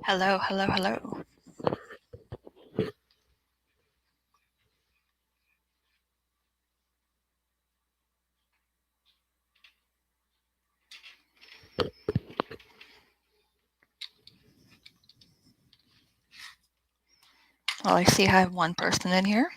Hello, hello, hello. Well, I see I have one person in here.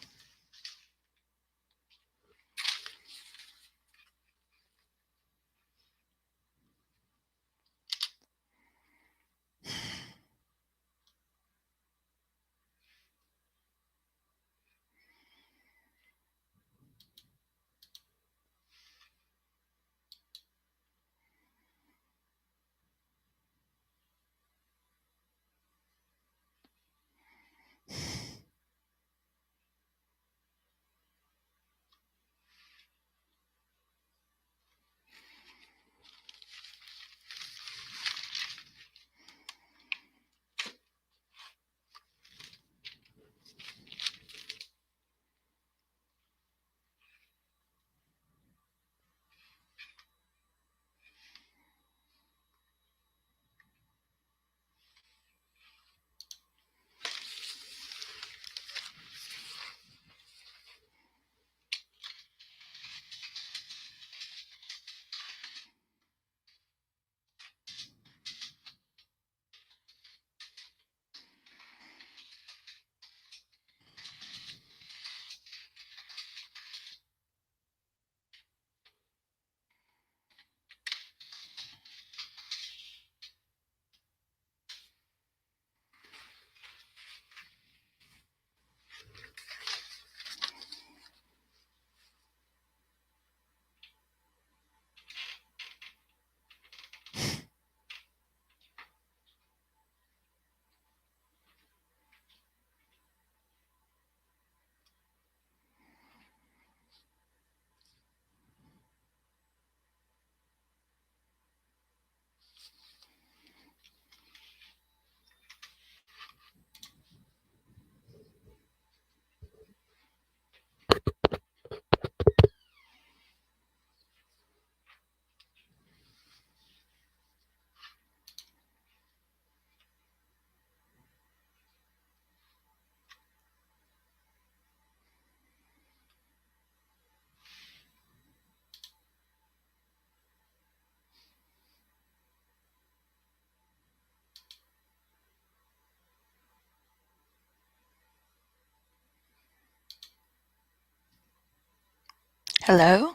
Hello?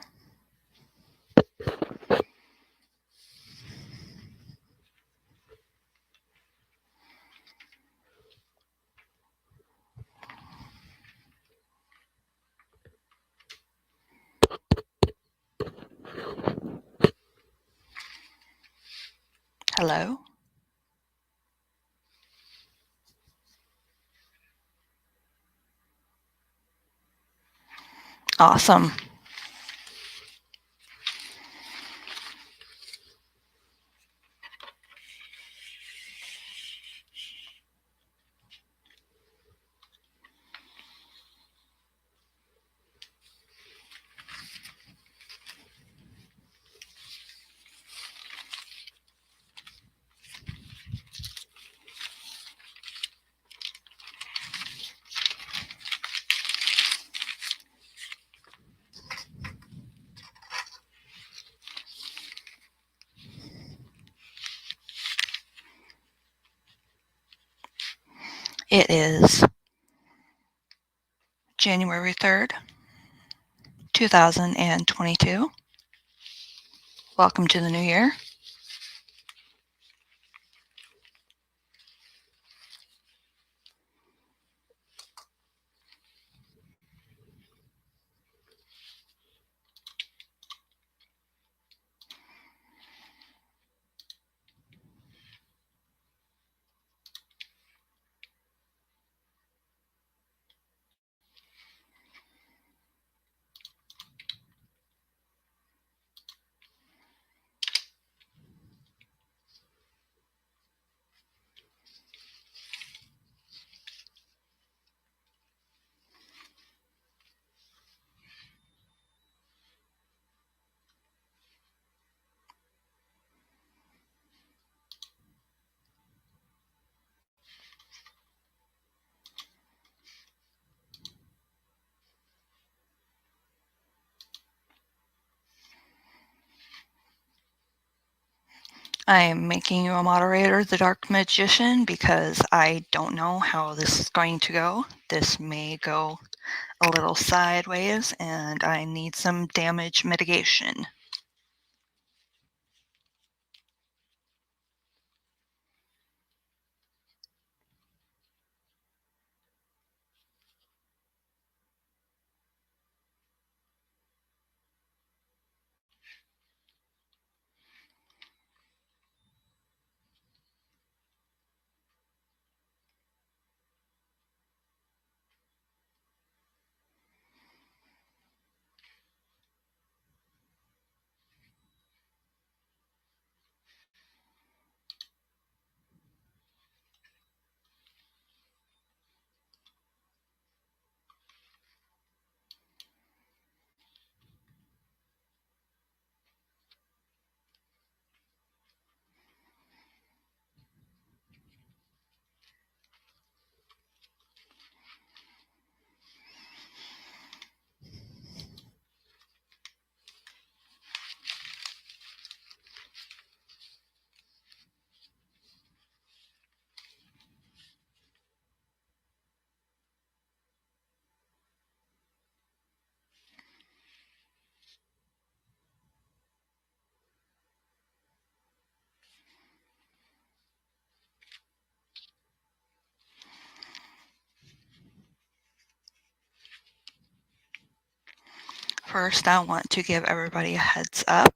Hello? Awesome. It is January 3rd, 2022. Welcome to the new year. I am making you a moderator, the Dark Magician, because I don't know how this is going to go. This may go a little sideways, and I need some damage mitigation. First, I want to give everybody a heads up.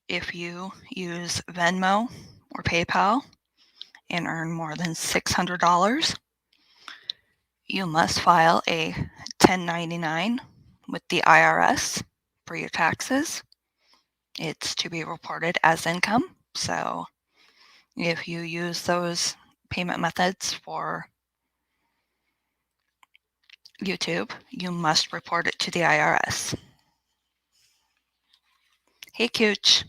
If you use Venmo or PayPal and earn more than $600, you must file a 1099 with the IRS for your taxes. It's to be reported as income. So if you use those payment methods for YouTube, you must report it to the IRS. Hey, Cooch.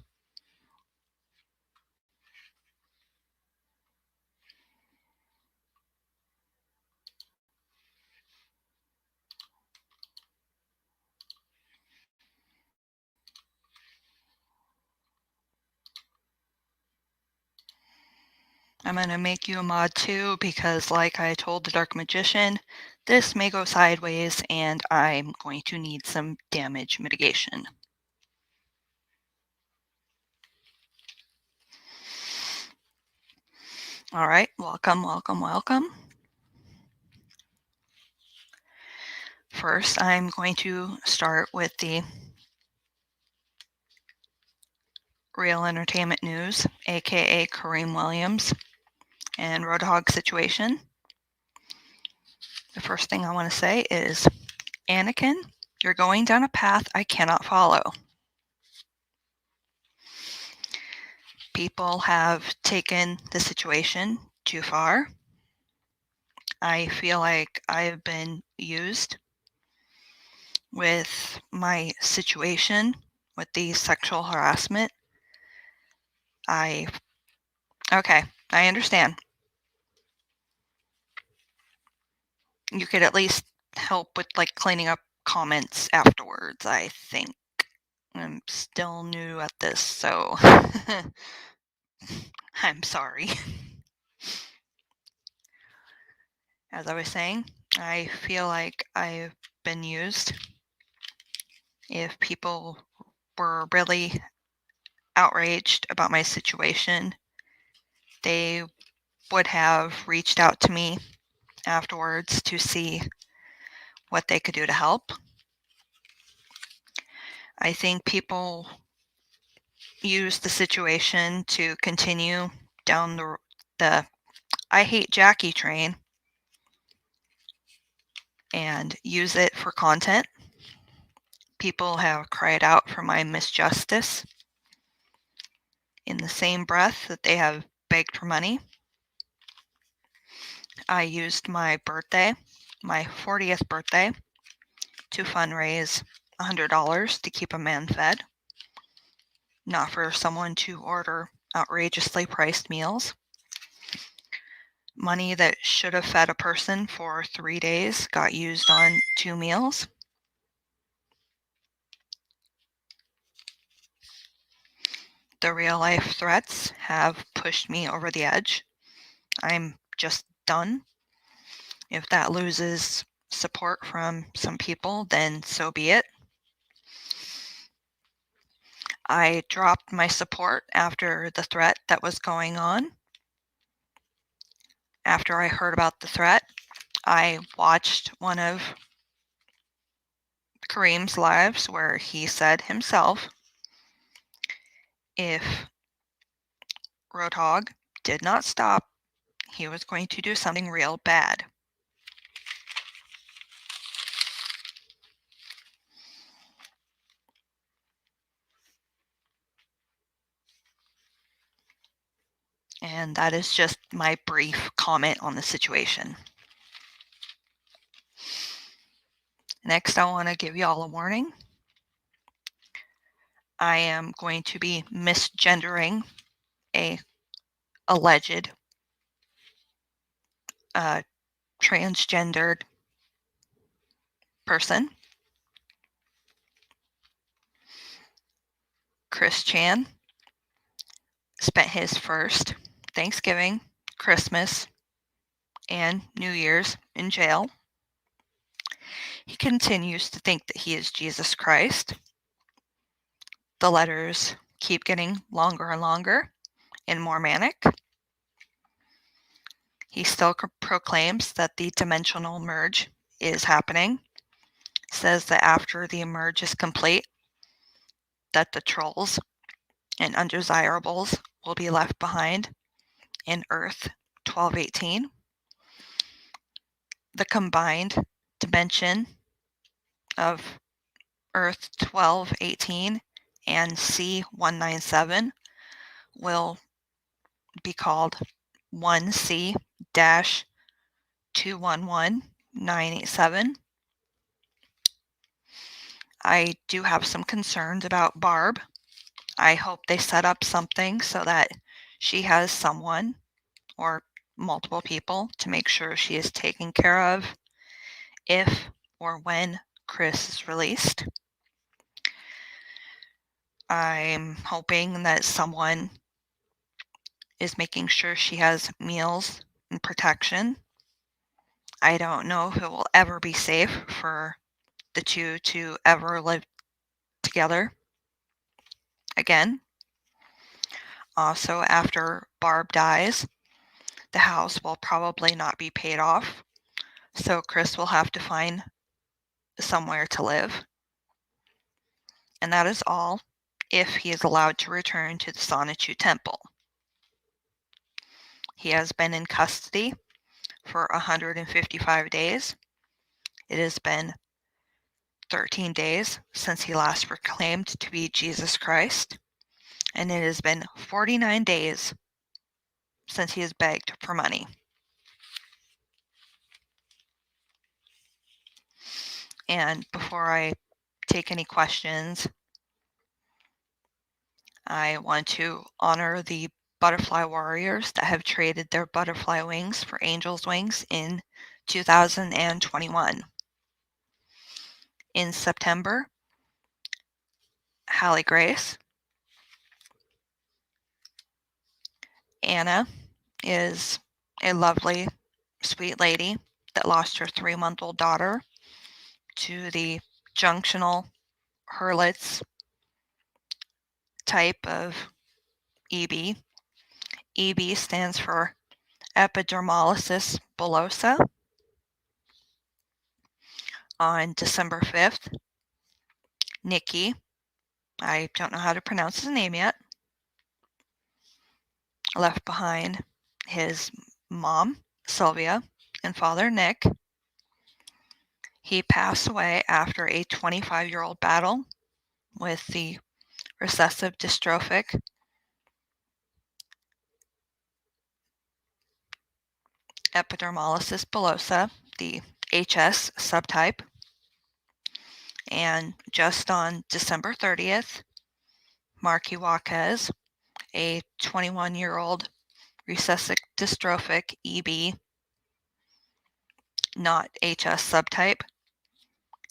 I'm going to make you a mod too because, like I told the Dark Magician, this may go sideways and I'm going to need some damage mitigation. All right, welcome, welcome, welcome. First, I'm going to start with the Real Entertainment News, aka Kareem Williams and Roadhog situation. The first thing I want to say is, Anakin, you're going down a path I cannot follow. People have taken the situation too far. I feel like I've been used with my situation with the sexual harassment. Okay, I understand. You could at least help with like cleaning up comments afterwards, I think. I'm still new at this, so I'm sorry. As I was saying, I feel like I've been used. If people were really outraged about my situation, they would have reached out to me afterwards to see what they could do to help. I think people use the situation to continue down the I hate Jackie train and use it for content. People have cried out for my misjustice in the same breath that they have begged for money. I used my birthday, my 40th birthday, to fundraise $100 to keep a man fed, not for someone to order outrageously priced meals. Money that should have fed a person for 3 days got used on 2 meals. The real life threats have pushed me over the edge. I'm just done. If that loses support from some people, then so be it. I dropped my support after the threat that was going on. After I heard about the threat, I watched one of Kareem's lives where he said himself, if Roadhog did not stop, he was going to do something real bad. And that is just my brief comment on the situation. Next, I want to give you all a warning. I am going to be misgendering a alleged transgendered person. Chris Chan spent his first Thanksgiving, Christmas, and New Year's in jail. He continues to think that he is Jesus Christ. The letters keep getting longer and longer and more manic. He still proclaims that the dimensional merge is happening. Says that after the merge is complete, that the trolls and undesirables will be left behind in Earth 1218. The combined dimension of Earth 1218 and C197 will be called 1C-211987. I do have some concerns about Barb. I hope they set up something so that she has someone or multiple people to make sure she is taken care of if or when Chris is released. I'm hoping that someone is making sure she has meals and protection. I don't know if it will ever be safe for the two to ever live together again. Also, after Barb dies, the house will probably not be paid off, so Chris will have to find somewhere to live. And that is all if he is allowed to return to the Sonichu Temple. He has been in custody for 155 days. It has been 13 days since he last proclaimed to be Jesus Christ, and it has been 49 days since he has begged for money. And before I take any questions, I want to honor the butterfly warriors that have traded their butterfly wings for angel's wings in 2021. In September, Hallie Grace, Anna is a lovely, sweet lady that lost her 3-month-old daughter to the junctional Hurlitz type of EB. EB stands for epidermolysis bullosa. On December 5th, Nikki, I don't know how to pronounce his name yet, left behind his mom, Sylvia, and father, Nick. He passed away after a 25-year-old battle with the recessive dystrophic epidermolysis bullosa, the HS subtype. And just on December 30th, Marky Jaquez, a 21-year-old recessive dystrophic EB, not HS subtype.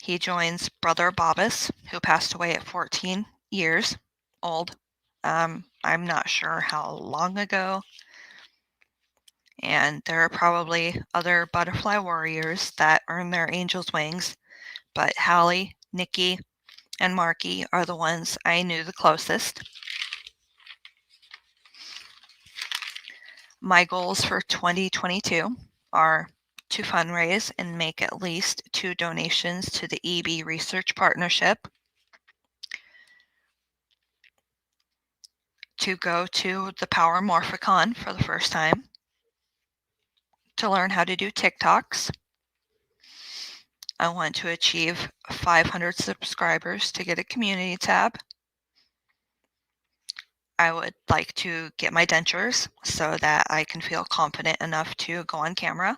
He joins brother Bobbis, who passed away at 14 years old I'm not sure how long ago, and there are probably other butterfly warriors that earn their angel's wings, but Hallie, Nikki, and Marky are the ones I knew the closest. My goals for 2022 are to fundraise and make at least 2 donations to the EB Research Partnership, to go to the Power Morphicon for the first time, to learn how to do TikToks. I want to achieve 500 subscribers to get a community tab. I would like to get my dentures so that I can feel confident enough to go on camera.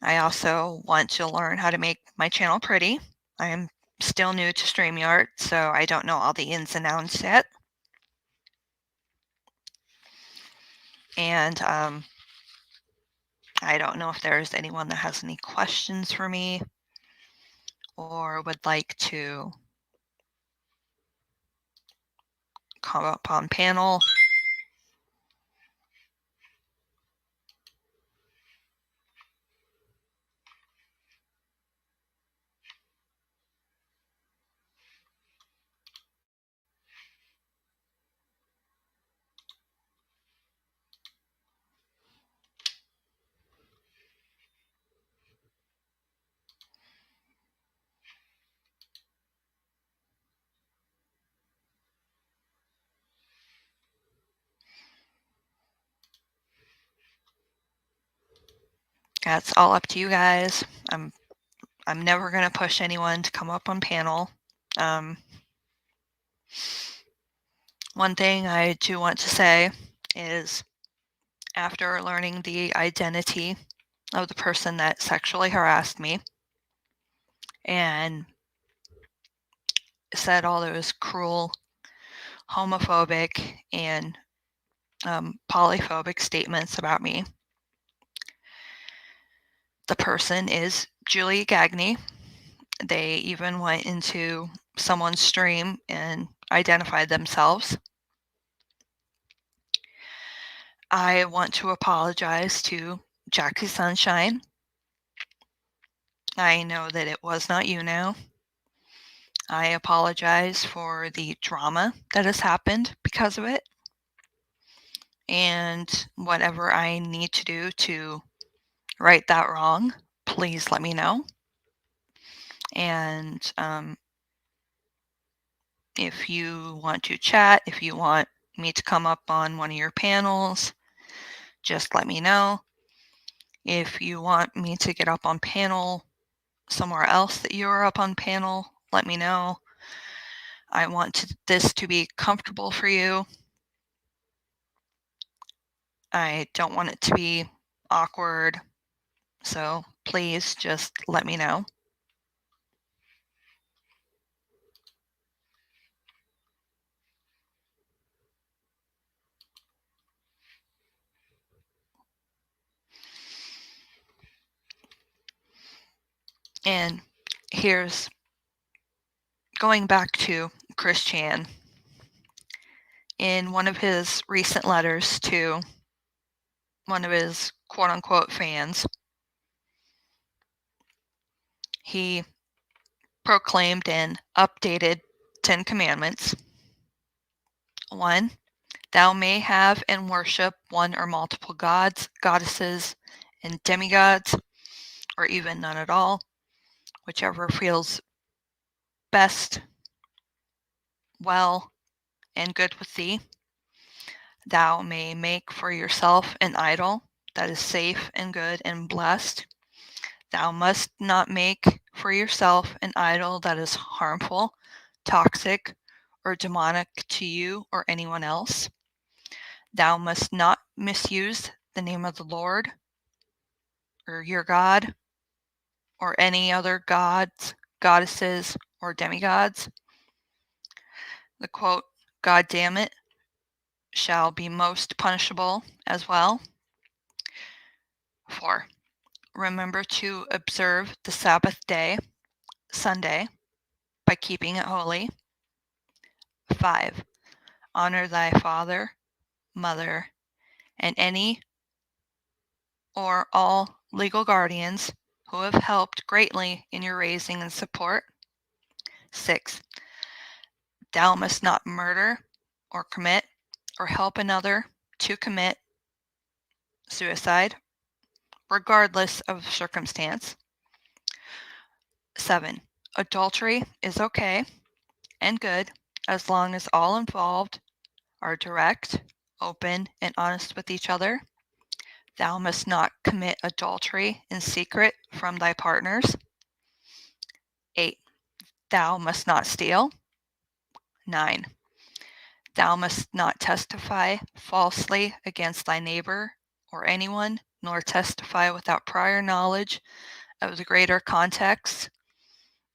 I also want to learn how to make my channel pretty. I am still new to StreamYard, so I don't know all the ins and outs yet. And I don't know if there's anyone that has any questions for me or would like to come up on panel. That's all up to you guys. I'm never going to push anyone to come up on panel. One thing I do want to say is, after learning the identity of the person that sexually harassed me and said all those cruel, homophobic, and polyphobic statements about me, the person is Julie Gagney. They even went into someone's stream and identified themselves. I want to apologize to Jackie Sunshine. I know that it was not you now. I apologize for the drama that has happened because of it. And whatever I need to do to right that wrong, please let me know. And if you want to chat, if you want me to come up on one of your panels, just let me know. If you want me to get up on panel somewhere else that you're up on panel, let me know. I want this to be comfortable for you. I don't want it to be awkward. So please just let me know. And here's going back to Chris Chan. In one of his recent letters to one of his quote unquote fans, he proclaimed an updated 10 Commandments. 1. Thou may have and worship one or multiple gods, goddesses, and demigods, or even none at all, whichever feels best, well, and good with thee. Thou may make for yourself an idol that is safe and good and blessed. Thou must not make for yourself an idol that is harmful, toxic, or demonic to you or anyone else. Thou must not misuse the name of the Lord or your God or any other gods, goddesses, or demigods. The quote, God damn it, shall be most punishable as well. 4. Remember to observe the Sabbath day, Sunday, by keeping it holy. 5. Honor thy father, mother, and any or all legal guardians who have helped greatly in your raising and support. 6. Thou must not murder or commit or help another to commit suicide, regardless of circumstance. 7. Adultery is okay and good as long as all involved are direct, open, and honest with each other. Thou must not commit adultery in secret from thy partners. 8. Thou must not steal. 9. Thou must not testify falsely against thy neighbor or anyone, nor testify without prior knowledge of the greater context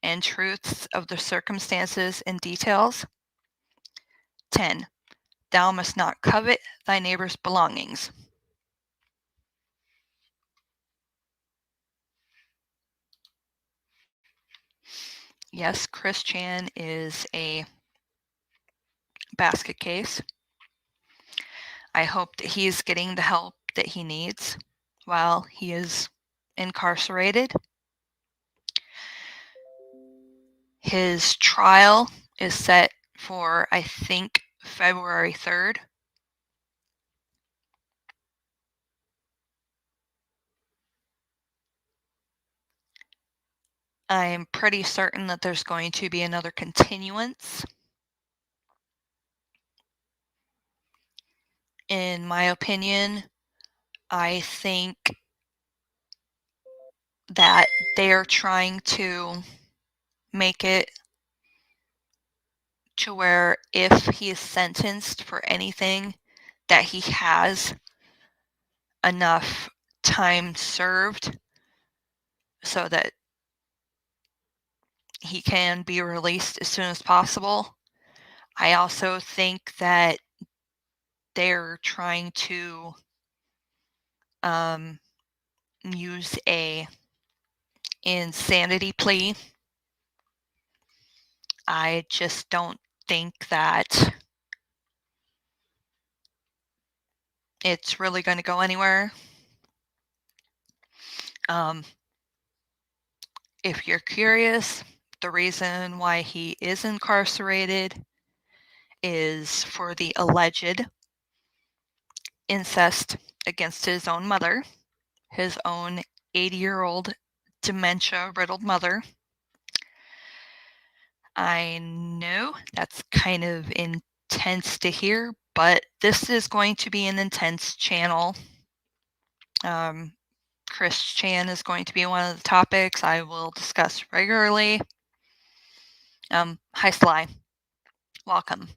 and truths of the circumstances and details. 10. Thou must not covet thy neighbor's belongings. Yes, Chris Chan is a basket case. I hope that he's getting the help that he needs while he is incarcerated. His trial is set for, I think, February 3rd. I'm pretty certain that there's going to be another continuance. In my opinion, I think that they're trying to make it to where if he is sentenced for anything, that he has enough time served so that he can be released as soon as possible. I also think that they're trying to use a insanity plea. I just don't think that it's really going to go anywhere. If you're curious, the reason why he is incarcerated is for the alleged incest against his own mother, his own 80-year-old dementia-riddled mother. I know that's kind of intense to hear, but this is going to be an intense channel. Chris Chan is going to be one of the topics I will discuss regularly. Hi, Sly. Welcome.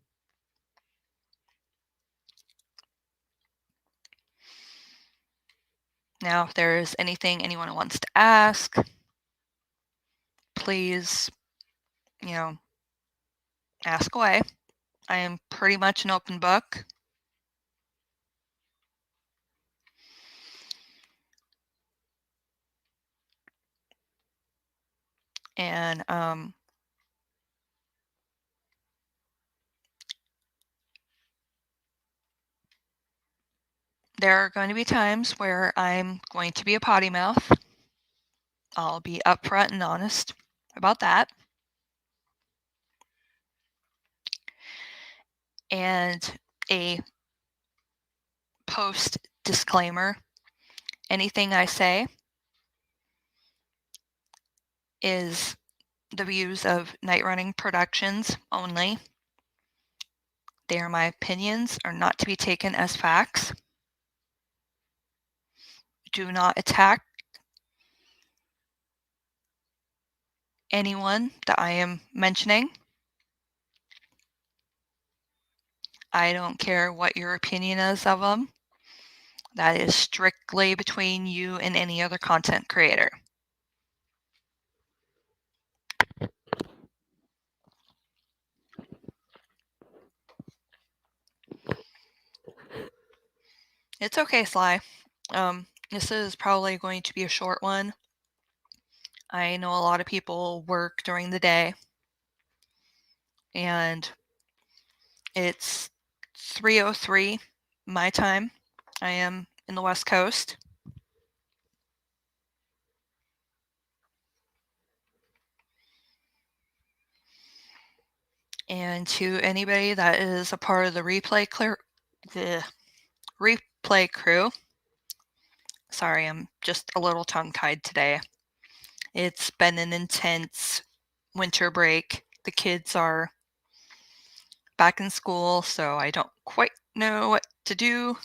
Now, if there is anything anyone wants to ask, please, ask away. I am pretty much an open book. And there are going to be times where I'm going to be a potty mouth. I'll be upfront and honest about that. And a post disclaimer, anything I say is the views of Night Running Productions only. They are my opinions, are not to be taken as facts. Do not attack anyone that I am mentioning. I don't care what your opinion is of them. That is strictly between you and any other content creator. It's okay, Sly. This is probably going to be a short one. I know a lot of people work during the day, and It's 3:03 my time. I am in the West Coast. And to anybody that is a part of the replay crew, sorry, I'm just a little tongue-tied today. It's been an intense winter break. The kids are back in school, so I don't quite know what to do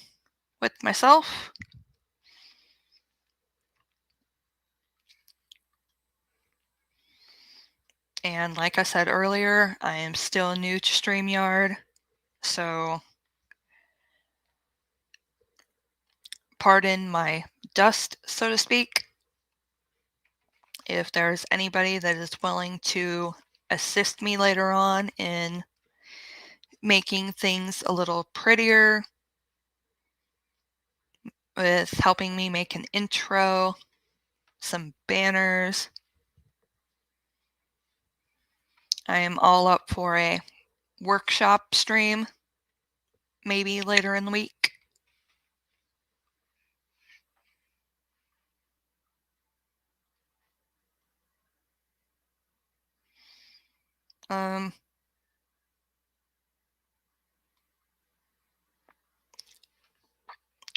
with myself. And like I said earlier, I am still new to StreamYard, so pardon my dust, so to speak. If there's anybody that is willing to assist me later on in making things a little prettier, with helping me make an intro, some banners, I am all up for a workshop stream, maybe later in the week.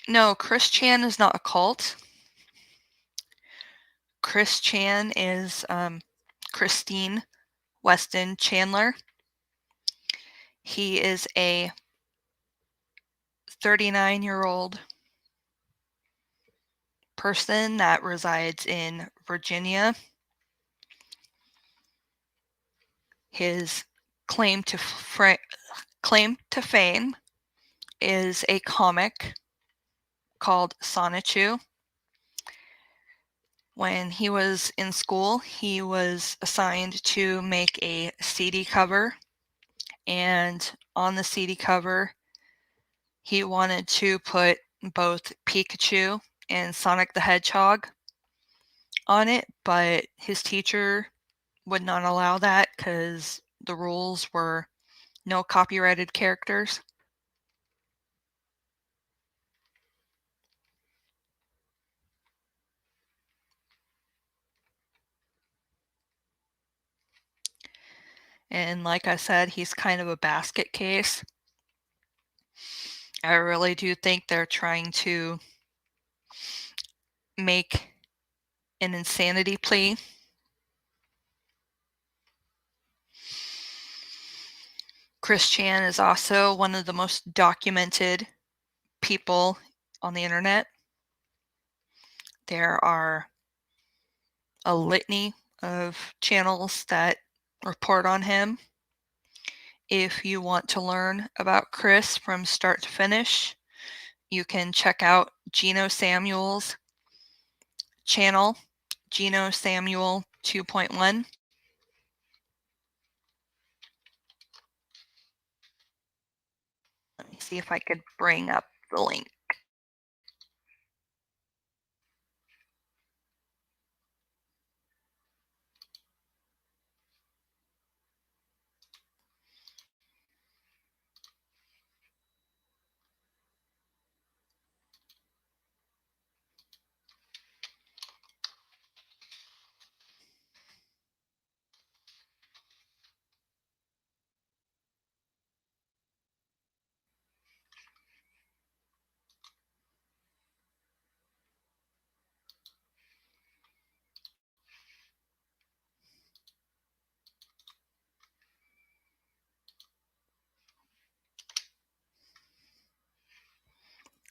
No, Chris Chan is not a cult. Chris Chan is Christine Weston Chandler. He is a 39-year-old person that resides in Virginia. His claim to fame is a comic called Sonichu. When he was in school, he was assigned to make a CD cover, and on the CD cover, he wanted to put both Pikachu and Sonic the Hedgehog on it, but his teacher would not allow that because the rules were no copyrighted characters. And like I said, he's kind of a basket case. I really do think they're trying to make an insanity plea. Chris Chan is also one of the most documented people on the internet. There are a litany of channels that report on him. If you want to learn about Chris from start to finish, you can check out Geno Samuel's channel, Geno Samuel 2.1. Let me see if I could bring up the link.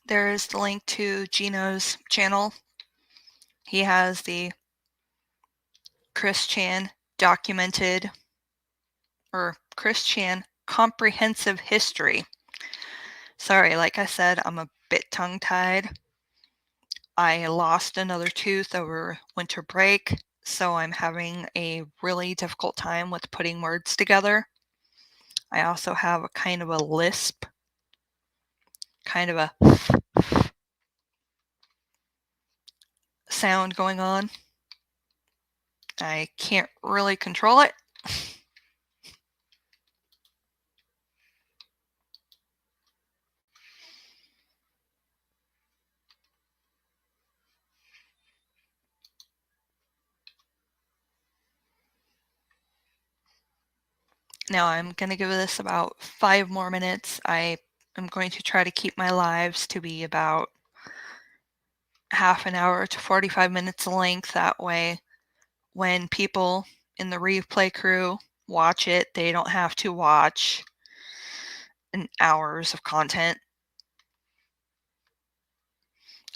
There is the link to Geno's channel. He has the Chris Chan documented, or Chris Chan comprehensive history. Sorry, like I said, I'm a bit tongue-tied. I lost another tooth over winter break, so I'm having a really difficult time with putting words together. I also have a kind of a lisp, kind of a sound going on. I can't really control it. Now I'm going to give this about 5 more minutes. I am going to try to keep my lives to be about half an hour to 45 minutes length. That way, when people in the replay crew watch it, they don't have to watch an hours of content.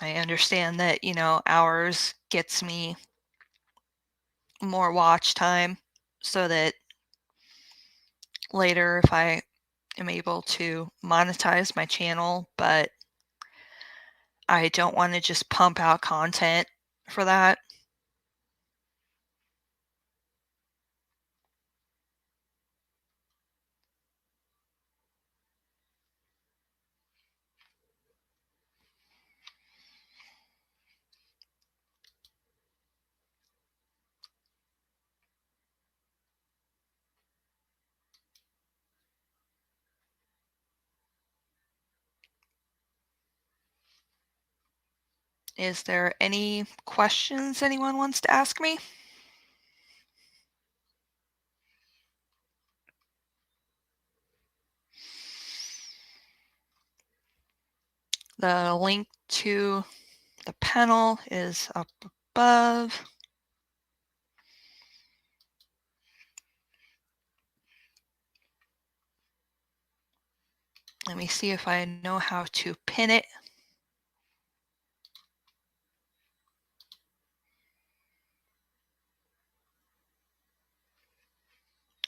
I understand that, hours gets me more watch time so that later if I am able to monetize my channel, but I don't want to just pump out content for that. Is there any questions anyone wants to ask me? The link to the panel is up above. Let me see if I know how to pin it.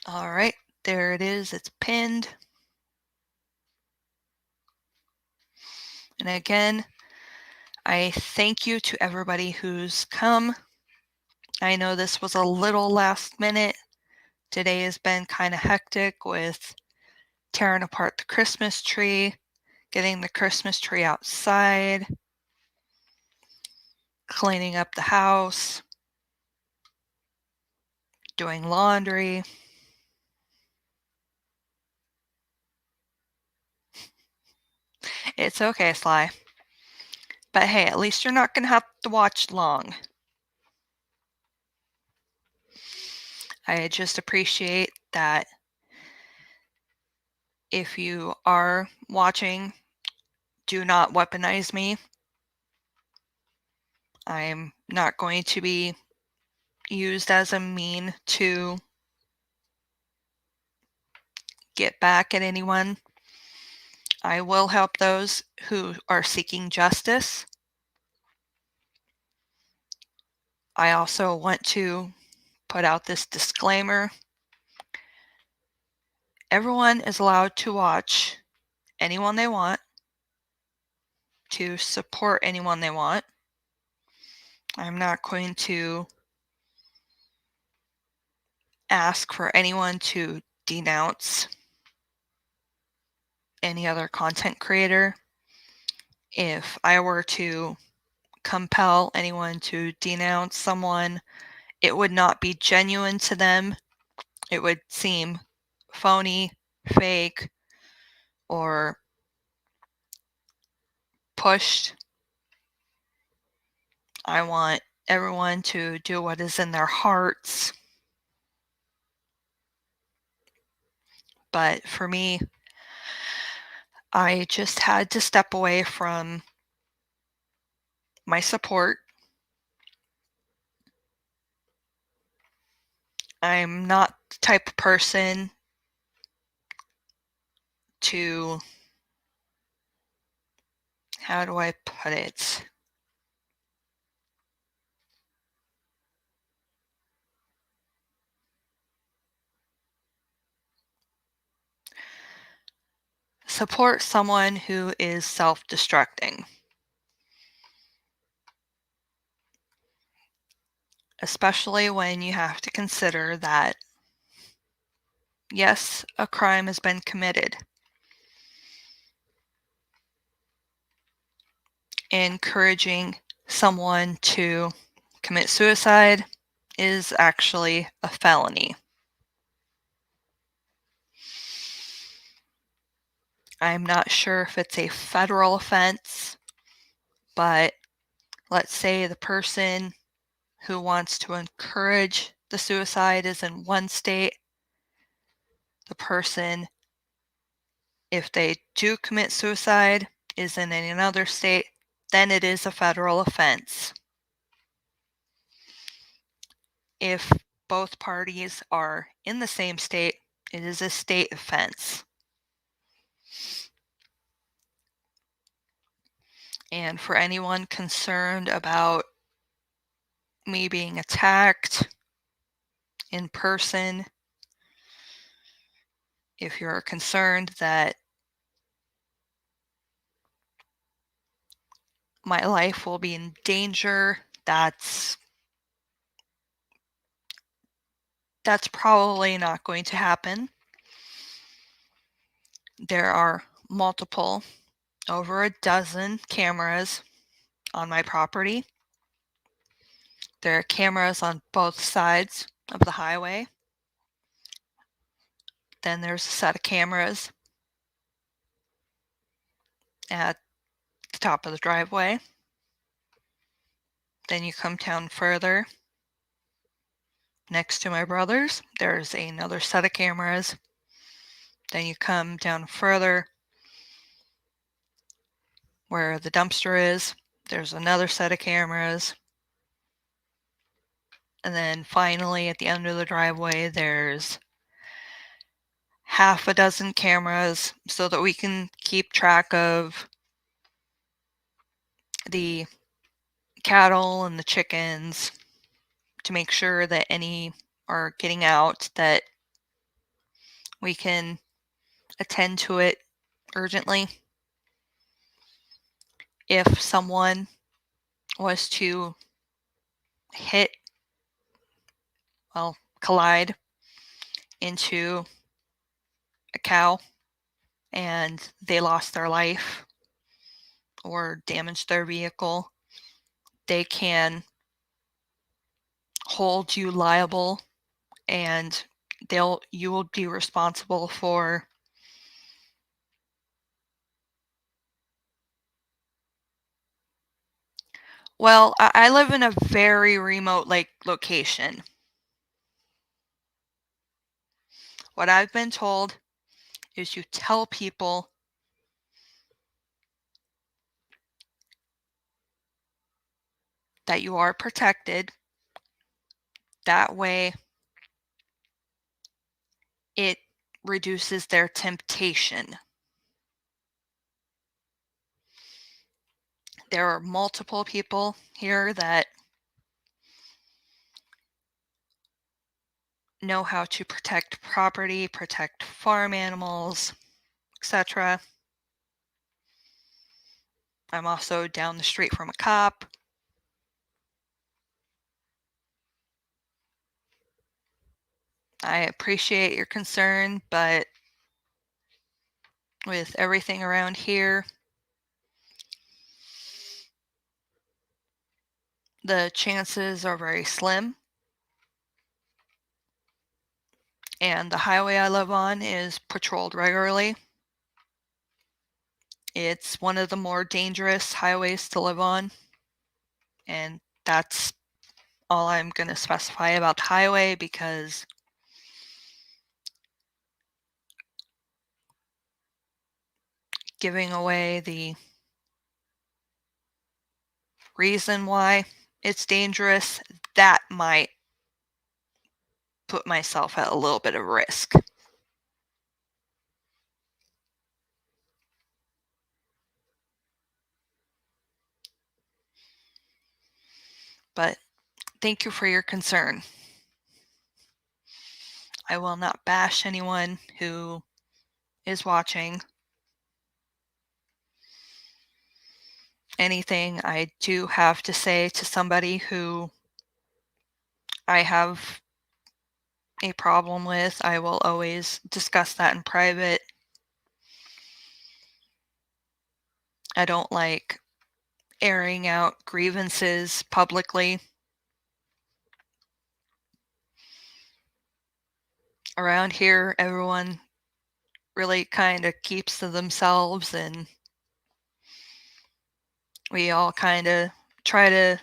All right, there it is. It's pinned. And again, I thank you to everybody who's come. I know this was a little last minute. Today has been kind of hectic with tearing apart the Christmas tree, getting the Christmas tree outside, cleaning up the house, doing laundry. It's okay, Sly. But hey, at least you're not going to have to watch long. I just appreciate that if you are watching, do not weaponize me. I'm not going to be used as a mean to get back at anyone. I will help those who are seeking justice. I also want to put out this disclaimer. Everyone is allowed to watch anyone they want, to support anyone they want. I'm not going to ask for anyone to denounce any other content creator. If I were to compel anyone to denounce someone, it would not be genuine to them. It would seem phony, fake, or pushed. I want everyone to do what is in their hearts. But for me, I just had to step away from my support. I'm not the type of person to, how do I put it? Support someone who is self-destructing. Especially when you have to consider that, yes, a crime has been committed. Encouraging someone to commit suicide is actually a felony. I'm not sure if it's a federal offense, but let's say the person who wants to encourage the suicide is in one state the person, if they do commit suicide, is in another state, then it is a federal offense. If both parties are in the same state, it is a state offense. And for anyone concerned about me being attacked in person, if you're concerned that my life will be in danger, that's probably not going to happen. There are multiple, over a dozen cameras on my property. There are cameras on both sides of the highway. Then there's a set of cameras at the top of the driveway. Then you come down further. Next to my brother's, there's another set of cameras. Then you come down further where the dumpster is, there's another set of cameras. And then finally at the end of the driveway, there's half a dozen cameras so that we can keep track of the cattle and the chickens to make sure that any are getting out, that we can attend to it urgently. If someone was to collide into a cow and they lost their life or damaged their vehicle, they can hold you liable, and you will be responsible for I live in a very remote location. What I've been told is you tell people that you are protected. That way it reduces their temptation. There are multiple people here that know how to protect property, protect farm animals, etc. I'm also down the street from a cop. I appreciate your concern, but with everything around here, the chances are very slim. And the highway I live on is patrolled regularly. It's one of the more dangerous highways to live on. And that's all I'm going to specify about the highway, because giving away the reason why it's dangerous, that might put myself at a little bit of risk. But thank you for your concern. I will not bash anyone who is watching. Anything I do have to say to somebody who I have a problem with, I will always discuss that in private. I don't like airing out grievances publicly. Around here, everyone really kind of keeps to themselves, and we all kind of try to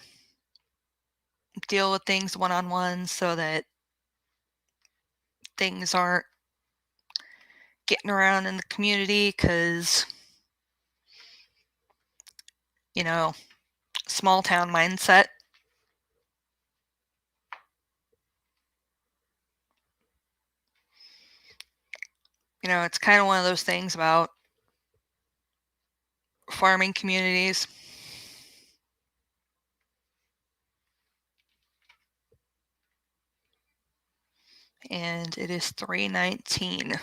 deal with things one-on-one so that things aren't getting around in the community because, you know, small town mindset. It's kind of one of those things about farming communities. And it is 3:19.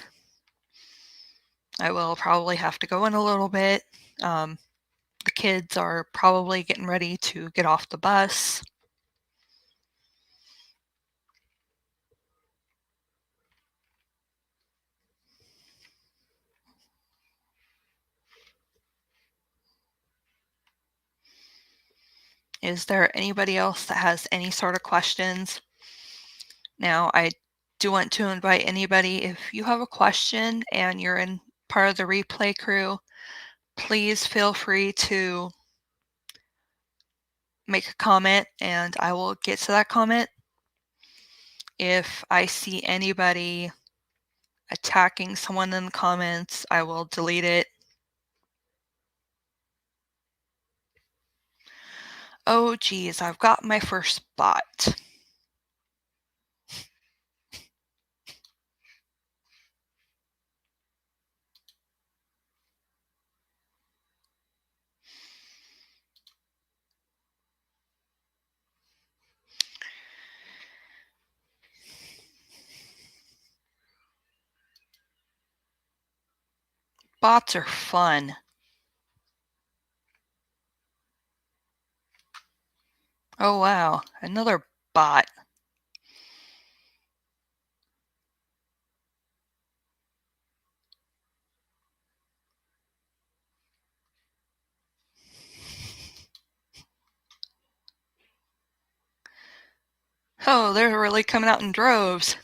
I will probably have to go in a little bit. The kids are probably getting ready to get off the bus. Is there anybody else that has any sort of questions? Now, I do want to invite anybody, if you have a question and you're in part of the replay crew, please feel free to make a comment and I will get to that comment. If I see anybody attacking someone in the comments, I will delete it. Oh geez, I've got my first bot. Bots are fun. Oh wow, another bot. Oh, they're really coming out in droves.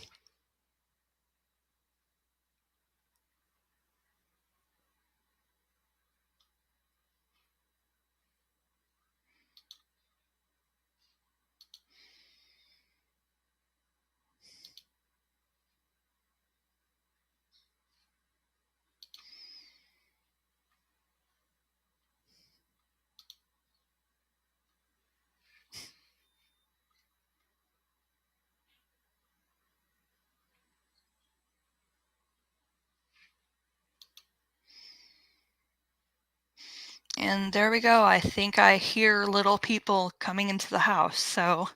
And there we go. I think I hear little people coming into the house. So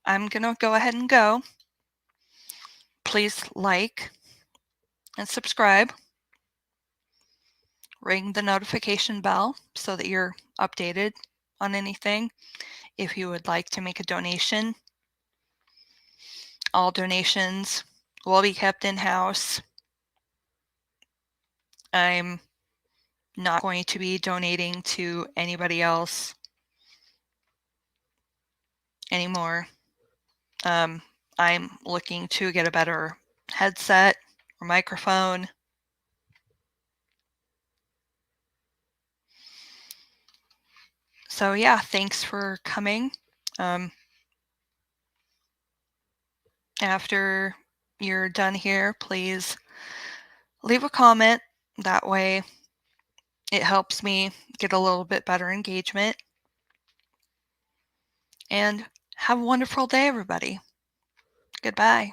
I'm going to go ahead and go. Please like and subscribe. Ring the notification bell so that you're updated on anything. If you would like to make a donation, all donations will be kept in-house. I'm not going to be donating to anybody else anymore. I'm looking to get a better headset or microphone. So yeah, thanks for coming. After you're done here, please leave a comment. That way it helps me get a little bit better engagement. And have a wonderful day, everybody. Goodbye.